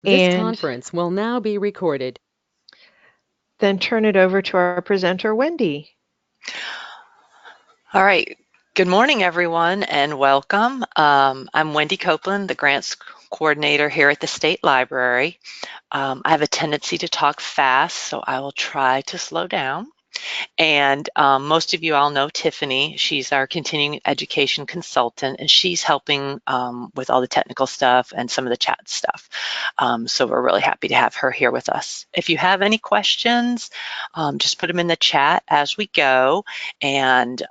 This and conference will now be recorded. then turn it over to our presenter, Wendy. All right. Good morning, everyone, and welcome. I'm Wendy Copeland, the Grants Coordinator here at the State Library. I have a tendency to talk fast, so I will try to slow down. And most of you all know Tiffany. She's our continuing education consultant, and she's helping with all the technical stuff and some of the chat stuff. So we're really happy to have her here with us. If you have any questions, just put them in the chat as we go. And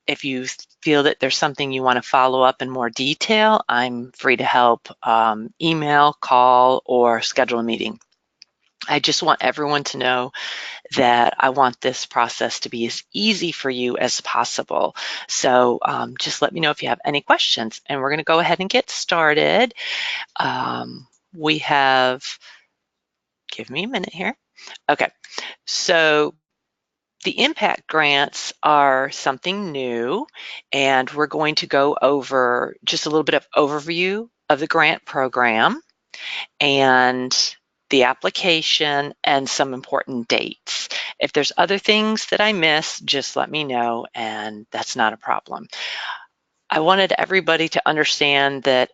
if you feel that there's something you want to follow up in more detail, I'm free to help email, call, or schedule a meeting. I just want everyone to know that I want this process to be as easy for you as possible. So just let me know if you have any questions, and we're going to go ahead and get started. We have, give me a minute here. Okay, so the impact grants are something new, and we're going to go over just a little bit of overview of the grant program and the application and some important dates. If there's other things that I miss, just let me know, and that's not a problem. I wanted everybody to understand that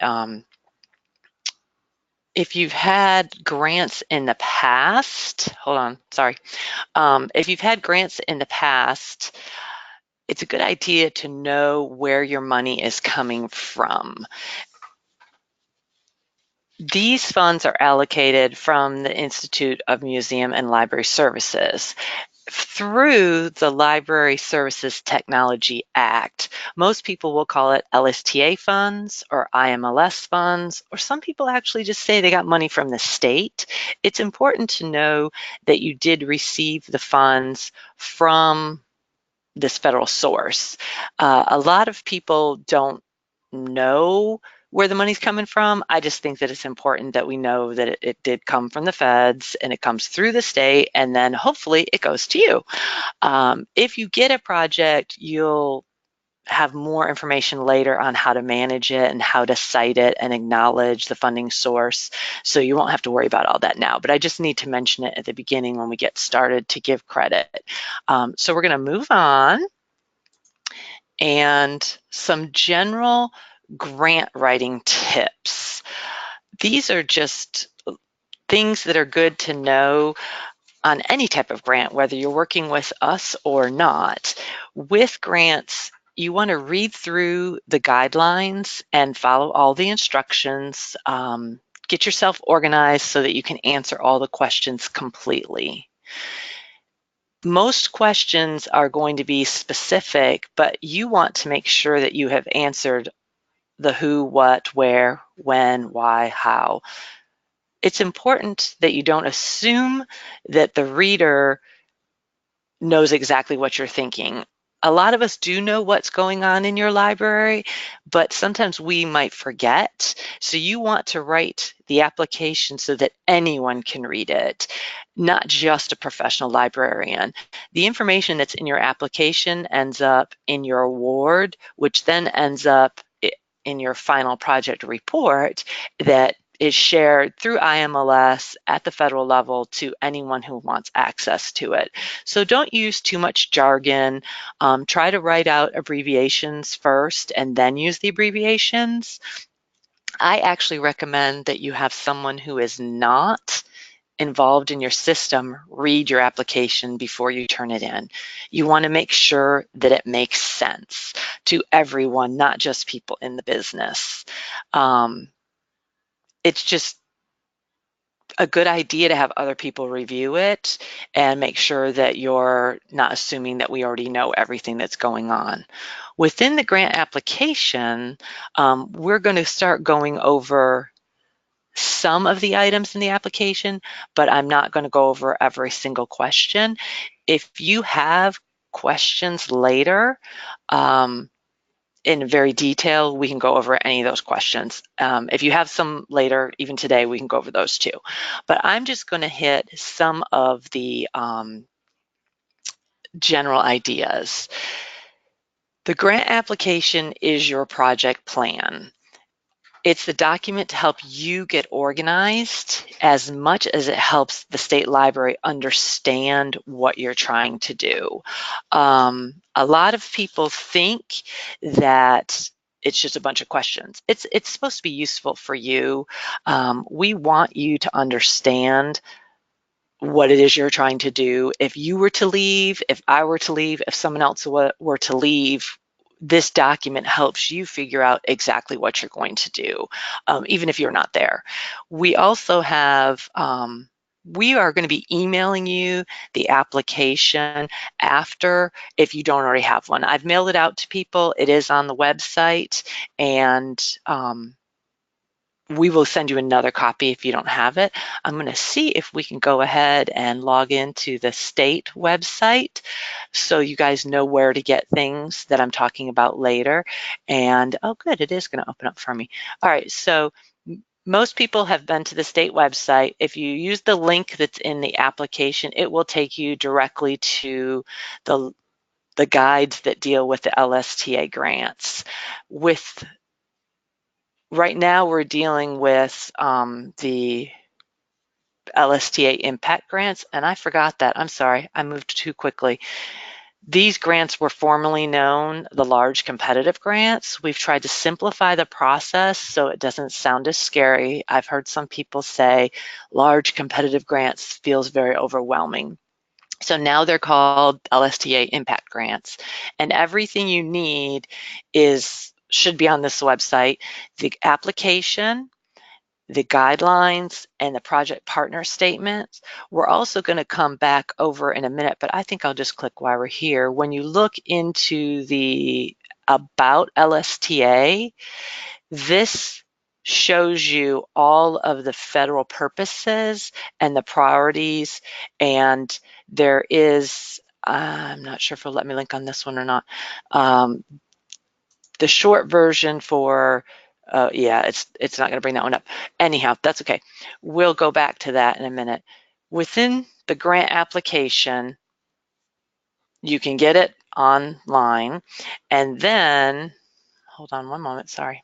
if you've had grants in the past, hold on, sorry. If you've had grants in the past, it's a good idea to know where your money is coming from. These funds are allocated from the Institute of Museum and Library Services through the Library Services Technology Act. Most people will call it LSTA funds or IMLS funds, or some people actually just say they got money from the state. It's important to know that you did receive the funds from this federal source. A lot of people don't know where the money's coming from. I just think that it's important that we know that it did come from the feds and it comes through the state, and then hopefully it goes to you. If you get a project, you'll have more information later on how to manage it and how to cite it and acknowledge the funding source. So you won't have to worry about all that now, but I just need to mention it at the beginning when we get started to give credit. So we're going to move on, and some general grant writing tips. These are just things that are good to know on any type of grant, whether you're working with us or not. With grants, you want to read through the guidelines and follow all the instructions. Get yourself organized so that you can answer all the questions completely. Most questions are going to be specific, but you want to make sure that you have answered the who, what, where, when, why, how. It's important that you don't assume that the reader knows exactly what you're thinking. A lot of us do know what's going on in your library, but sometimes we might forget. So you want to write the application so that anyone can read it, not just a professional librarian. The information that's in your application ends up in your award, which then ends up in your final project report that is shared through IMLS at the federal level to anyone who wants access to it. So don't use too much jargon. Try to write out abbreviations first and then use the abbreviations. I actually recommend that you have someone who is not involved in your system read your application before you turn it in. You want to make sure that it makes sense to everyone, not just people in the business. It's just a good idea to have other people review it and make sure that you're not assuming that we already know everything that's going on. Within the grant application, we're going to start going over some of the items in the application, but I'm not going to go over every single question. If you have questions later, in very detail, we can go over any of those questions. If you have some later, even today, we can go over those too. But I'm just going to hit some of the general ideas. The grant application is your project plan. It's the document to help you get organized as much as it helps the state library understand what you're trying to do. A lot of people think that it's just a bunch of questions. It's supposed to be useful for you. We want you to understand what it is you're trying to do. If you were to leave, if I were to leave, if someone else were to leave, this document helps you figure out exactly what you're going to do, even if you're not there. We also have, we are going to be emailing you the application after if you don't already have one. I've mailed it out to people. It is on the website, and we will send you another copy if you don't have it. I'm going to see if we can go ahead and log into the state website so you guys know where to get things that I'm talking about later. And oh, good, it is going to open up for me. All right, so most people have been to the state website. If you use the link that's in the application, it will take you directly to the guides that deal with the LSTA grants. With right now, we're dealing with the LSTA impact grants, and I forgot that. I'm sorry, I moved too quickly. These grants were formerly known the large competitive grants. We've tried to simplify the process so it doesn't sound as scary. I've heard some people say large competitive grants feels very overwhelming. So now they're called LSTA impact grants, and everything you need should be on this website. The application, the guidelines, and the project partner statements. We're also going to come back over in a minute, but I think I'll just click while we're here. When you look into the About LSTA, this shows you all of the federal purposes and the priorities, and there is, I'm not sure if it'll let me link on this one or not, the short version for, yeah, it's not going to bring that one up. Anyhow, that's okay. We'll go back to that in a minute. Within the grant application, you can get it online, and then, hold on one moment, sorry.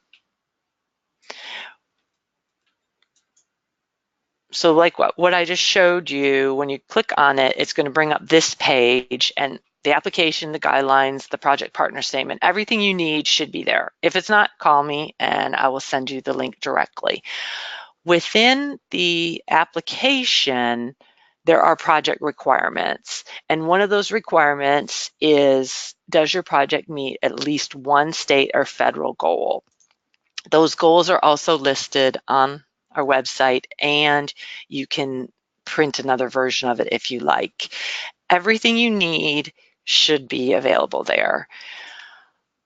So like what I just showed you, when you click on it, it's going to bring up this page, and the application, the guidelines, the project partner statement, everything you need should be there. If it's not, call me and I will send you the link directly. Within the application, there are project requirements, and one of those requirements is, does your project meet at least one state or federal goal? Those goals are also listed on our website, and you can print another version of it if you like. Everything you need should be available there.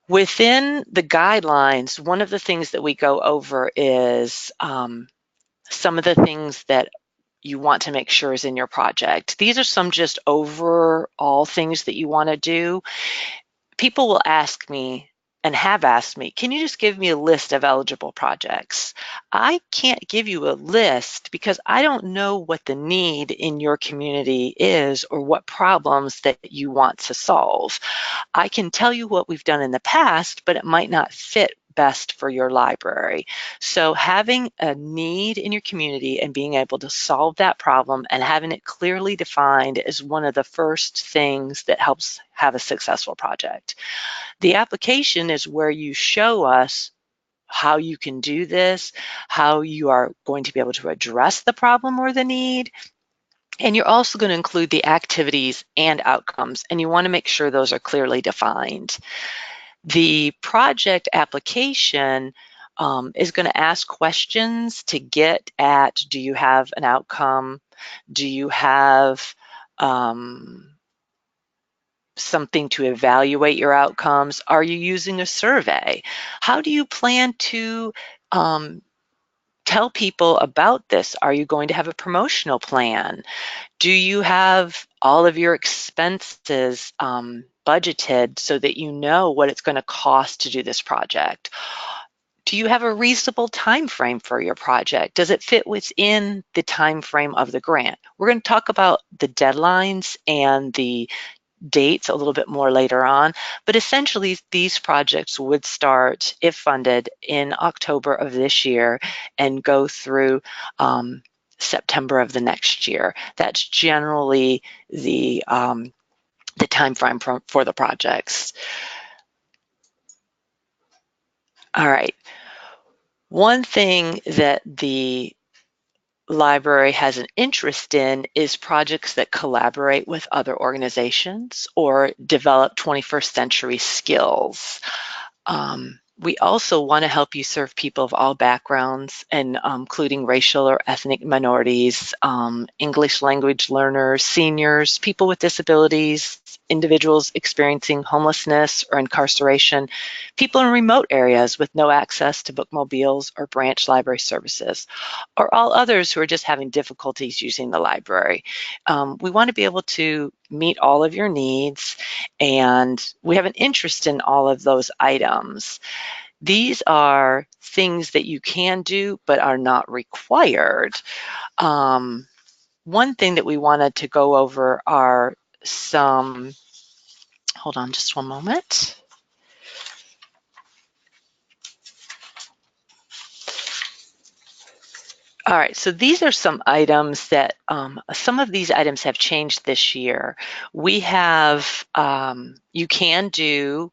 Within the guidelines, one of the things that we go over is some of the things that you want to make sure is in your project. These are some just overall things that you want to do. People will ask me and have asked me, can you just give me a list of eligible projects? I can't give you a list because I don't know what the need in your community is or what problems that you want to solve. I can tell you what we've done in the past, but it might not fit best for your library. So having a need in your community and being able to solve that problem and having it clearly defined is one of the first things that helps have a successful project. The application is where you show us how you can do this, how you are going to be able to address the problem or the need, and you're also going to include the activities and outcomes, and you want to make sure those are clearly defined. The project application is going to ask questions to get at, do you have an outcome? Do you have something to evaluate your outcomes? Are you using a survey? How do you plan to tell people about this? Are you going to have a promotional plan? Do you have all of your expenses budgeted so that you know what it's going to cost to do this project? Do you have a reasonable time frame for your project? Does it fit within the time frame of the grant? We're going to talk about the deadlines and the dates a little bit more later on, but essentially these projects would start, if funded, in October of this year and go through September of the next year. That's generally the time frame for the projects. All right. One thing that the library has an interest in is projects that collaborate with other organizations or develop 21st century skills. We also want to help you serve people of all backgrounds, and including racial or ethnic minorities, English language learners, seniors, people with disabilities, individuals experiencing homelessness or incarceration, people in remote areas with no access to bookmobiles or branch library services, or all others who are just having difficulties using the library. We want to be able to meet all of your needs, and we have an interest in all of those items. These are things that you can do but are not required. One thing that we wanted to go over are some, hold on just one moment. All right, so these are some items that, some of these items have changed this year. We have, you can do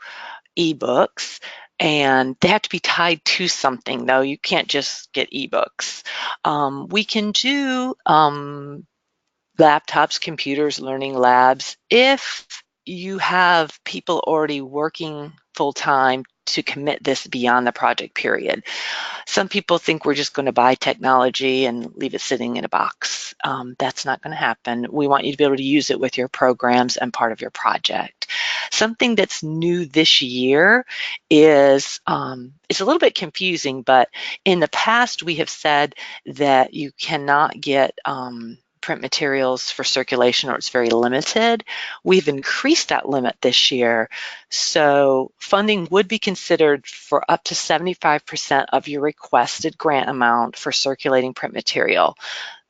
ebooks, and they have to be tied to something though. You can't just get ebooks. We can do laptops, computers, learning labs if you have people already working full-time to commit this beyond the project period. Some people think we're just going to buy technology and leave it sitting in a box. That's not going to happen. We want you to be able to use it with your programs and part of your project. Something that's new this year is, it's a little bit confusing, but in the past we have said that you cannot get print materials for circulation, or it's very limited. We've increased that limit this year, so funding would be considered for up to 75% of your requested grant amount for circulating print material.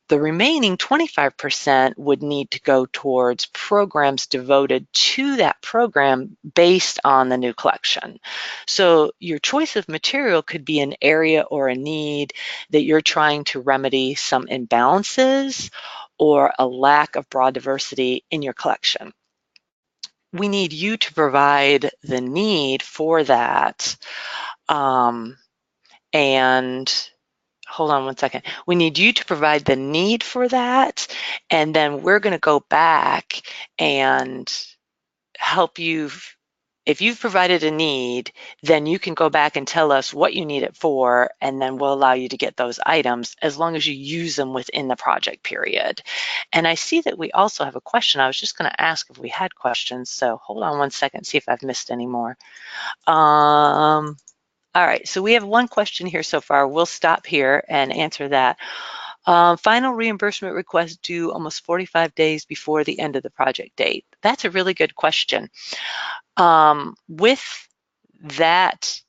The remaining 25% would need to go towards programs devoted to that program based on the new collection. So your choice of material could be an area or a need that you're trying to remedy some imbalances or a lack of broad diversity in your collection. We need you to provide the need for that. And hold on one second. We need you to provide the need for that, and then we're going to go back and help you. If you've provided a need, then you can go back and tell us what you need it for, and then we'll allow you to get those items as long as you use them within the project period. And I see that we also have a question. I was just going to ask if we had questions, so hold on one second, see if I've missed any more. All right, so we have one question here so far. We'll stop here and answer that. Final reimbursement request due almost 45 days before the end of the project date. That's a really good question. With that,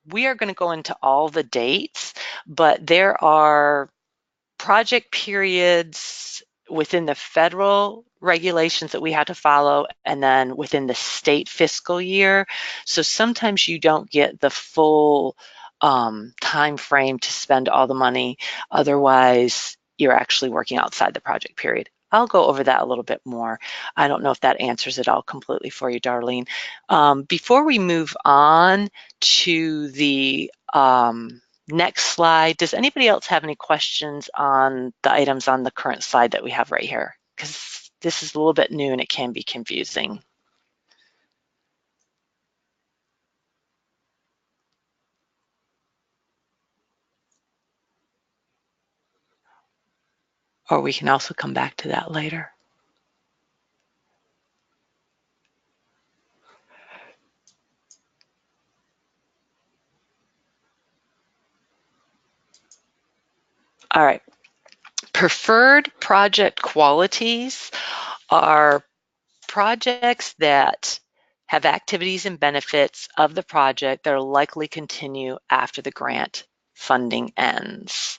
we are going to go into all the dates, but there are project periods within the federal regulations that we have to follow, and then within the state fiscal year. So sometimes you don't get the full time frame to spend all the money. Otherwise, you're actually working outside the project period. I'll go over that a little bit more. I don't know if that answers it all completely for you, Darlene. Before we move on to the next slide, does anybody else have any questions on the items on the current slide that we have right here? Because this is a little bit new and it can be confusing. Or we can also come back to that later. All right. Preferred project qualities are projects that have activities and benefits of the project that are likely continue after the grant funding ends.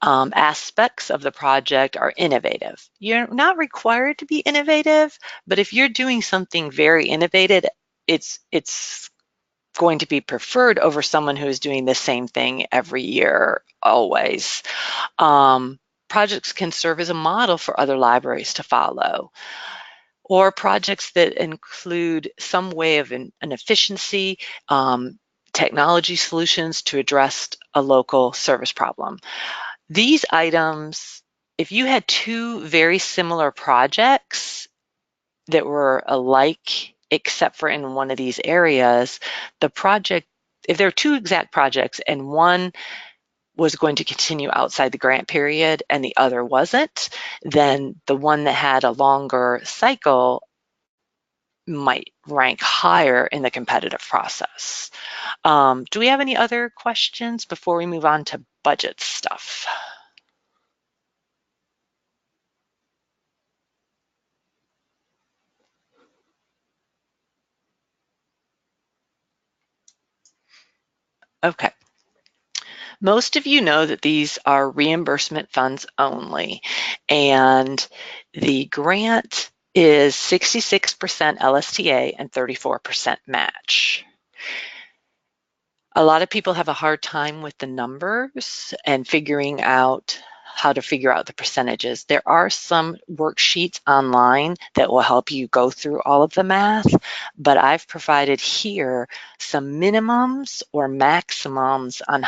aspects of the project are innovative. You're not required to be innovative, but if you're doing something very innovative, it's going to be preferred over someone who is doing the same thing every year, always. Projects can serve as a model for other libraries to follow, or projects that include some way of an efficiency, technology solutions to address a local service problem. These items, if you had two very similar projects that were alike, except for in one of these areas, the project, if there are two exact projects and one was going to continue outside the grant period and the other wasn't, then the one that had a longer cycle might rank higher in the competitive process. Do we have any other questions before we move on to budget stuff? Okay. Most of you know that these are reimbursement funds only, and the grant is 66% LSTA and 34% match. A lot of people have a hard time with the numbers and figuring out how to figure out the percentages. There are some worksheets online that will help you go through all of the math, but I've provided here some minimums or maximums on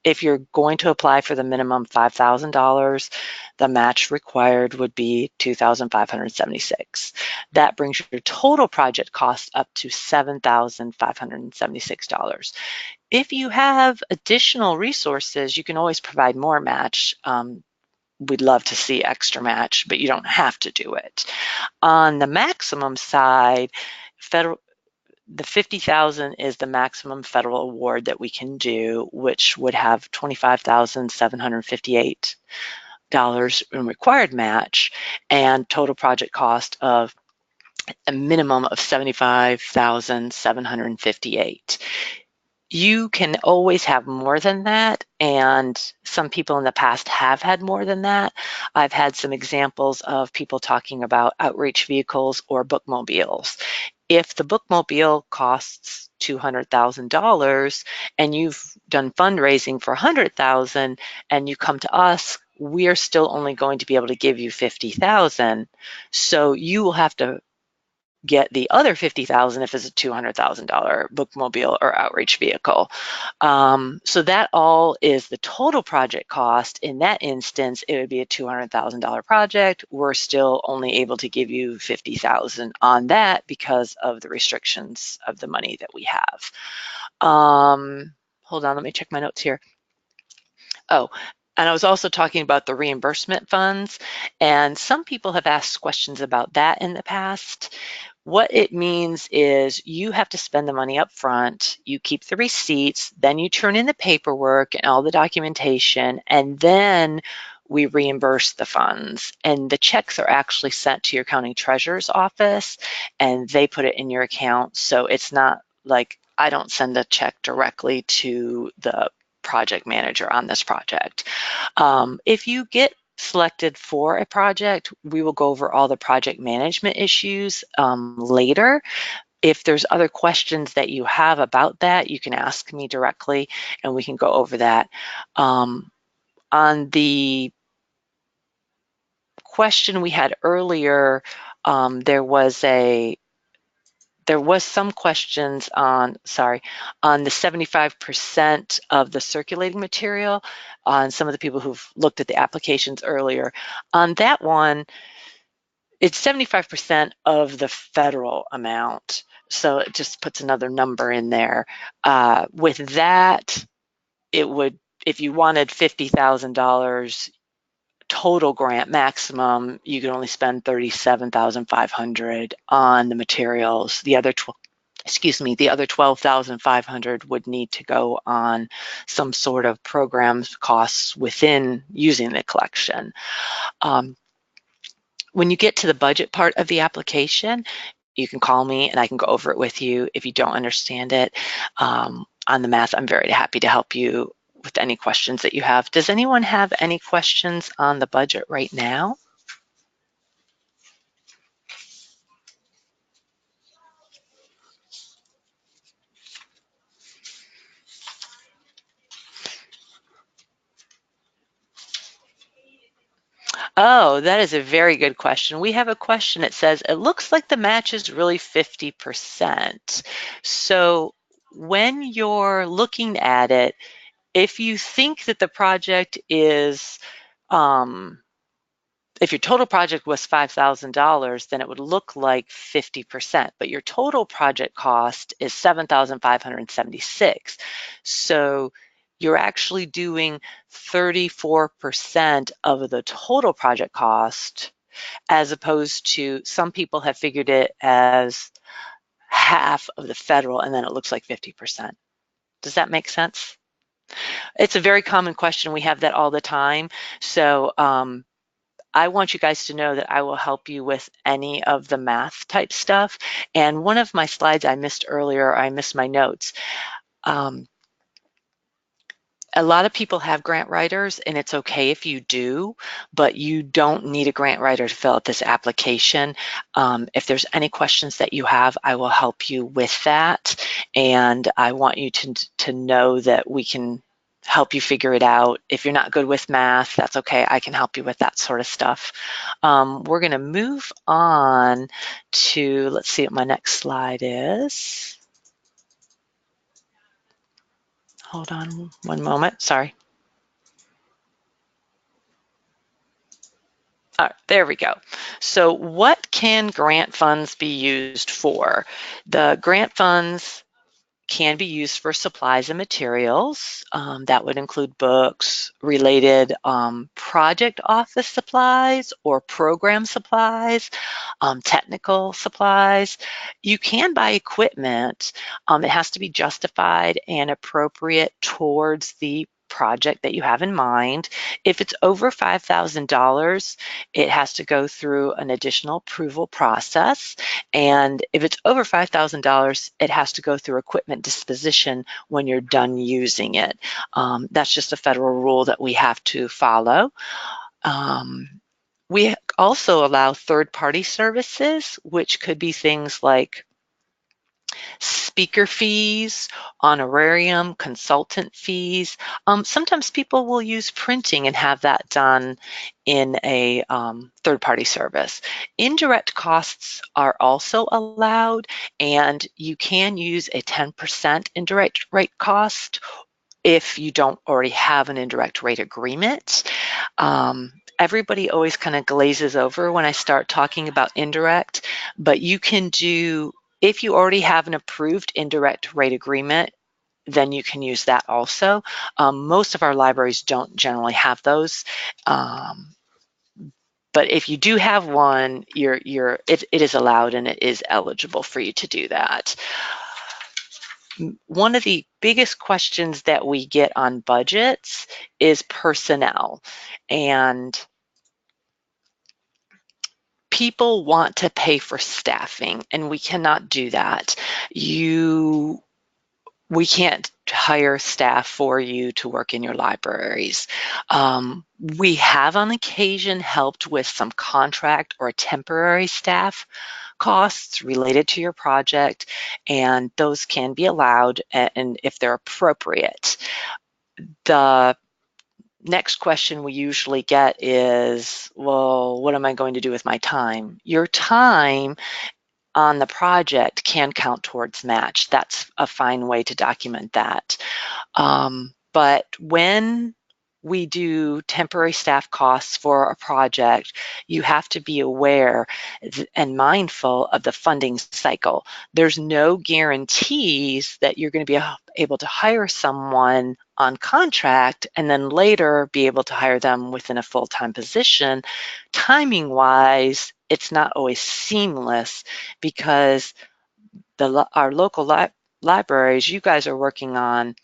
if you're going to apply for the minimum $5,000, the match required would be $2,576. That brings your total project cost up to $7,576. If you have additional resources, you can always provide more match. We'd love to see extra match, but you don't have to do it. On the maximum side, the 50,000 is the maximum federal award that we can do, which would have $25,758 in required match and total project cost of a minimum of $75,758. You can always have more than that, and some people in the past have had more than that. I've had some examples of people talking about outreach vehicles or bookmobiles. If the bookmobile costs $200,000 and you've done fundraising for $100,000 and you come to us, we're still only going to be able to give you $50,000. So you will have to get the other $50,000 if it's a $200,000 bookmobile or outreach vehicle. So that all is the total project cost. In that instance, it would be a $200,000 project. We're still only able to give you $50,000 on that because of the restrictions of the money that we have. Hold on, let me check my notes here. Oh, and I was also talking about the reimbursement funds, and some people have asked questions about that in the past. What it means is you have to spend the money up front, you keep the receipts, then you turn in the paperwork and all the documentation, and then we reimburse the funds. And the checks are actually sent to your county treasurer's office, and they put it in your account. So it's not like I don't send a check directly to the project manager on this project. If you get selected for a project, we will go over all the project management issues later. If there's other questions that you have about that, you can ask me directly and we can go over that. On the question we had earlier, there was some questions on the 75% of the circulating material on some of the people who've looked at the applications earlier. On that one, it's 75% of the federal amount. So it just puts another number in there. With that, it would, if you wanted $50,000 total grant maximum, you can only spend $37,500 on the materials. The other the other $12,500 would need to go on some sort of program costs within using the collection. When you get to the budget part of the application, you can call me and I can go over it with you. If you don't understand it on the math, I'm very happy to help you with any questions that you have. Does anyone have any questions on the budget right now? Oh, that is a very good question. We have a question that says, it looks like the match is really 50%. So when you're looking at it, if you think that the project is, if your total project was $5,000, then it would look like 50%, but your total project cost is $7,576. So you're actually doing 34% of the total project cost, as opposed to some people have figured it as half of the federal, and then it looks like 50%. Does that make sense? It's a very common question. We have that all the time. So I want you guys to know that I will help you with any of the math type stuff. And one of my slides I missed earlier, I missed my notes. A lot of people have grant writers, and it's okay if you do, but you don't need a grant writer to fill out this application. If there's any questions that you have, I will help you with that. And I want you to know that we can help you figure it out. If you're not good with math, that's okay. I can help you with that sort of stuff. We're going to move on to, let's see what my next slide is. Hold on one moment. Sorry. All right, there we go. So what can grant funds be used for? The grant funds can be used for supplies and materials. That would include books, related project office supplies or program supplies, technical supplies. You can buy equipment. It has to be justified and appropriate towards the project that you have in mind. If it's over $5,000, it has to go through an additional approval process. And if it's over $5,000, it has to go through equipment disposition when you're done using it. That's just a federal rule that we have to follow. We also allow third-party services, which could be things like speaker fees, honorarium, consultant fees. Sometimes people will use printing and have that done in a third-party service. Indirect costs are also allowed, and you can use a 10% indirect rate cost if you don't already have an indirect rate agreement. Everybody always kind of glazes over when I start talking about indirect, but you can do, if you already have an approved indirect rate agreement, then you can use that also. Most of our libraries don't generally have those. But if you do have one, it is allowed and it is eligible for you to do that. One of the biggest questions that we get on budgets is personnel. And people want to pay for staffing, and we cannot do that. We can't hire staff for you to work in your libraries. We have on occasion helped with some contract or temporary staff costs related to your project, and those can be allowed and if they're appropriate. The next question we usually get is, well, what am I going to do with my time? Your time on the project can count towards match. That's a fine way to document that. But when we do temporary staff costs for a project, you have to be aware and mindful of the funding cycle. There's no guarantees that you're going to be able to hire someone on contract and then later be able to hire them within a full-time position. Timing-wise, it's not always seamless because our local libraries, you guys are working on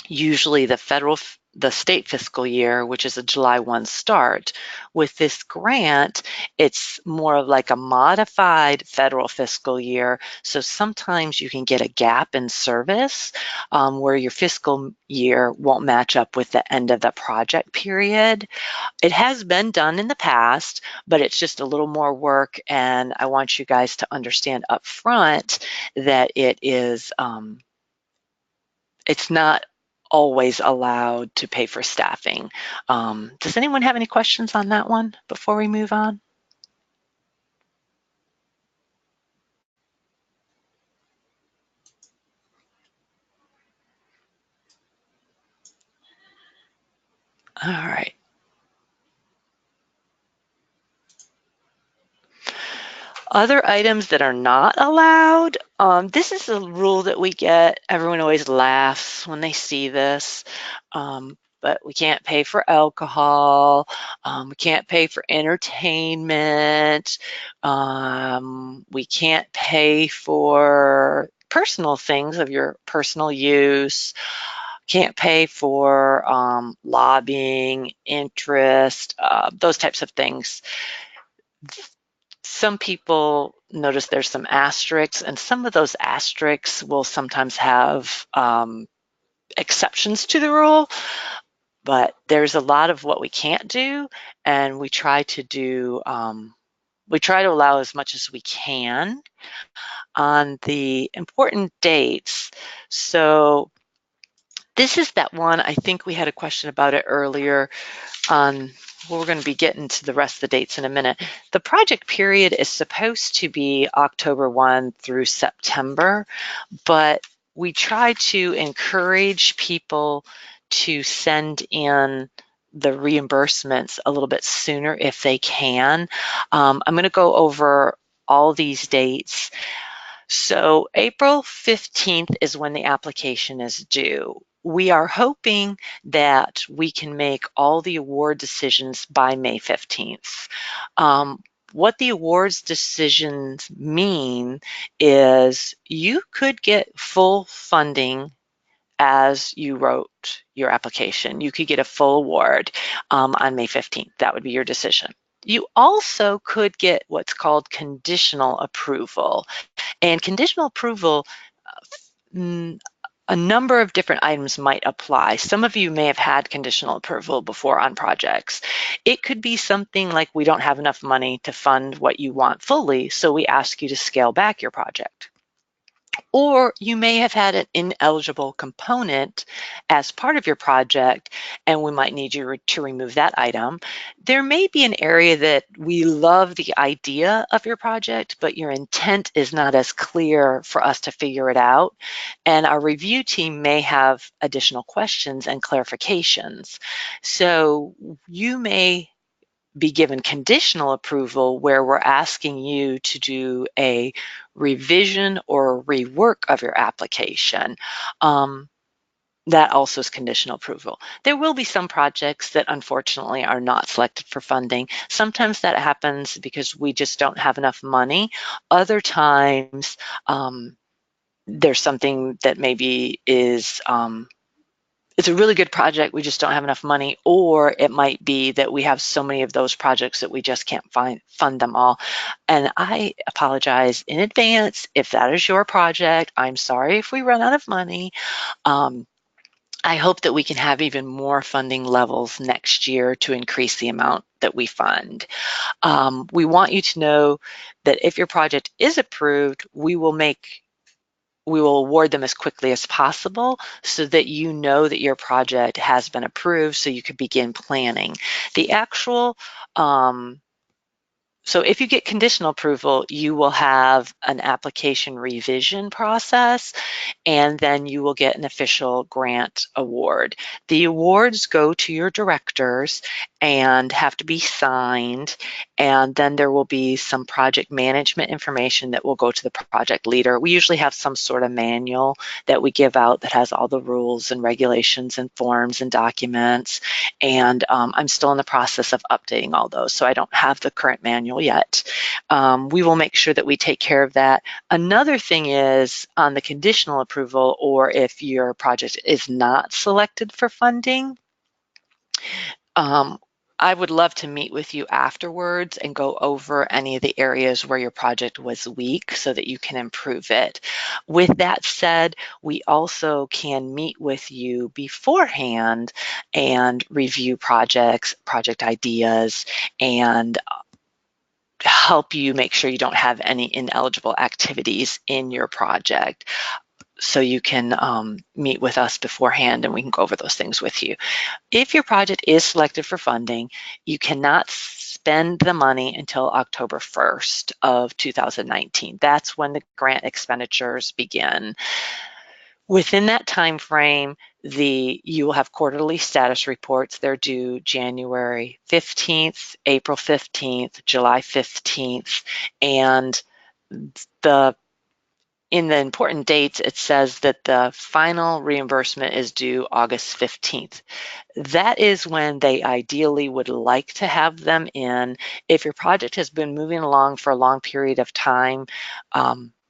usually the federal the state fiscal year, which is a July 1 start. With this grant, it's more of like a modified federal fiscal year. So sometimes you can get a gap in service where your fiscal year won't match up with the end of the project period. It has been done in the past, but it's just a little more work. And I want you guys to understand up front that it's not always allowed to pay for staffing. Does anyone have any questions on that one before we move on? All right. Other items that are not allowed, this is a rule that we get. Everyone always laughs when they see this, but we can't pay for alcohol. We can't pay for entertainment. We can't pay for personal things of your personal use. Can't pay for lobbying, interest, those types of things. Some people notice there's some asterisks, and some of those asterisks will sometimes have exceptions to the rule, but there's a lot of what we can't do, and we try to allow as much as we can on the important dates. So this is that one. I think we had a question about it earlier on. We're going to be getting to the rest of the dates in a minute. The project period is supposed to be October 1 through September, but we try to encourage people to send in the reimbursements a little bit sooner if they can. I'm going to go over all these dates. So April 15th is when the application is due. We are hoping that we can make all the award decisions by May 15th. What the awards decisions mean is you could get full funding as you wrote your application. You could get a full award on May 15th. That would be your decision. You also could get what's called conditional approval. And conditional approval, a number of different items might apply. Some of you may have had conditional approval before on projects. It could be something like we don't have enough money to fund what you want fully, so we ask you to scale back your project. Or you may have had an ineligible component as part of your project, and we might need you to remove that item. There may be an area that we love the idea of your project, but your intent is not as clear for us to figure it out. And our review team may have additional questions and clarifications. So you may be given conditional approval where we're asking you to do a revision or rework of your application. That also is conditional approval. There will be some projects that unfortunately are not selected for funding. Sometimes that happens because we just don't have enough money. Other times there's something that maybe is it's a really good project, we just don't have enough money, or it might be that we have so many of those projects that we just can't fund them all. And I apologize in advance if that is your project. I'm sorry if we run out of money. I hope that we can have even more funding levels next year to increase the amount that we fund. We want you to know that if your project is approved, we will award them as quickly as possible so that you know that your project has been approved so you can begin planning. The actual So if you get conditional approval, you will have an application revision process, and then you will get an official grant award. The awards go to your directors and have to be signed, and then there will be some project management information that will go to the project leader. We usually have some sort of manual that we give out that has all the rules and regulations and forms and documents, and I'm still in the process of updating all those, so I don't have the current manual yet. We will make sure that we take care of that. Another thing is on the conditional approval, or if your project is not selected for funding, I would love to meet with you afterwards and go over any of the areas where your project was weak so that you can improve it. With that said, we also can meet with you beforehand and review projects, project ideas, and help you make sure you don't have any ineligible activities in your project. So you can meet with us beforehand and we can go over those things with you. If your project is selected for funding, you cannot spend the money until October 1st of 2019. That's when the grant expenditures begin. Within that time frame, you will have quarterly status reports. They're due January 15th, April 15th, July 15th, and in the important dates, it says that the final reimbursement is due August 15th. That is when they ideally would like to have them in. If your project has been moving along for a long period of time,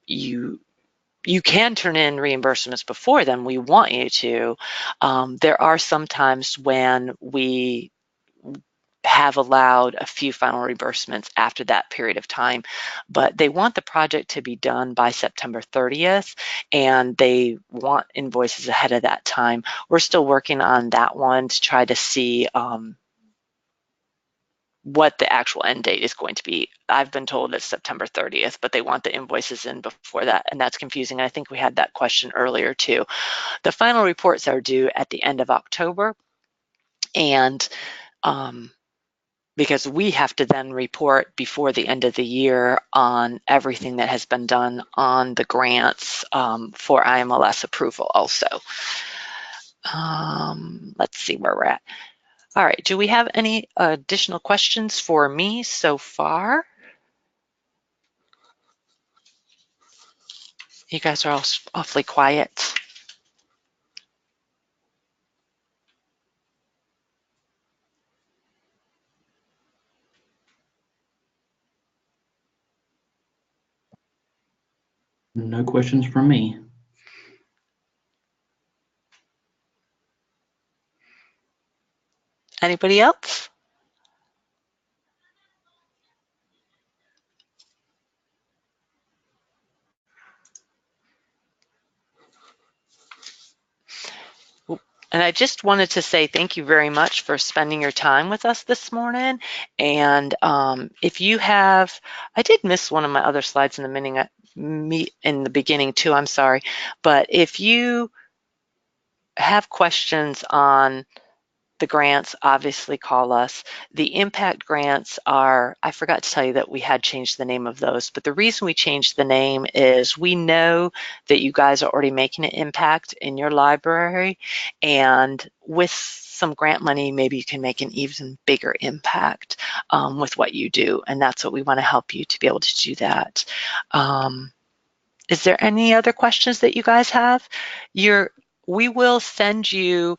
you can turn in reimbursements before then. We want you to. There are some times when we have allowed a few final reimbursements after that period of time, but they want the project to be done by September 30th, and they want invoices ahead of that time. We're still working on that one to try to see what the actual end date is going to be. I've been told it's September 30th, but they want the invoices in before that, and that's confusing. I think we had that question earlier too. The final reports are due at the end of October, and because we have to then report before the end of the year on everything that has been done on the grants for IMLS approval also. Let's see where we're at. All right, do we have any additional questions for me so far? You guys are all awfully quiet. No questions from me. Anybody else? And I just wanted to say thank you very much for spending your time with us this morning. And if you have, I did miss one of my other slides in the beginning too, I'm sorry. But if you have questions on the grants, obviously call us. The impact grants are, I forgot to tell you that we had changed the name of those, but the reason we changed the name is we know that you guys are already making an impact in your library, and with some grant money, maybe you can make an even bigger impact with what you do, and that's what we want to help you to be able to do that. Is there any other questions that you guys have? We will send you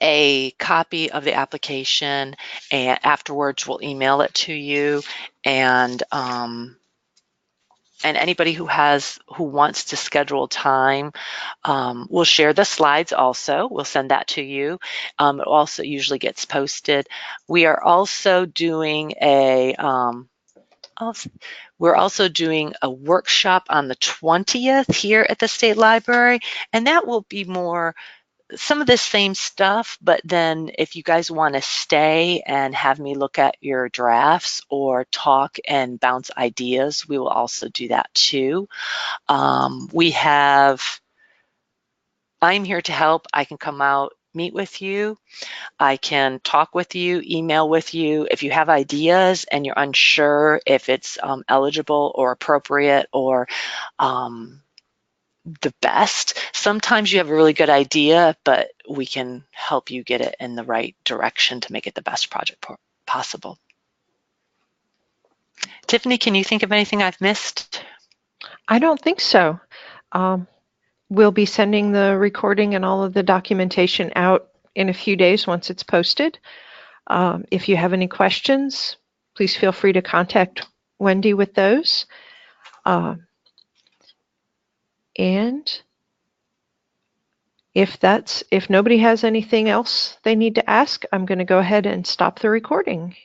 a copy of the application, and afterwards we'll email it to you, and anybody who wants to schedule time, we'll share the slides also. We'll send that to you. It also usually gets posted. We are also doing we're also doing a workshop on the 20th here at the State Library, and that will be more some of the same stuff, but then if you guys want to stay and have me look at your drafts or talk and bounce ideas, we will also do that too. I'm here to help. I can come out, meet with you. I can talk with you, email with you. If you have ideas and you're unsure if it's eligible or appropriate or the best. Sometimes you have a really good idea, but we can help you get it in the right direction to make it the best project possible. Tiffany, can you think of anything I've missed? I don't think so. We'll be sending the recording and all of the documentation out in a few days once it's posted. If you have any questions, please feel free to contact Wendy with those. And If nobody has anything else they need to ask, I'm going to go ahead and stop the recording.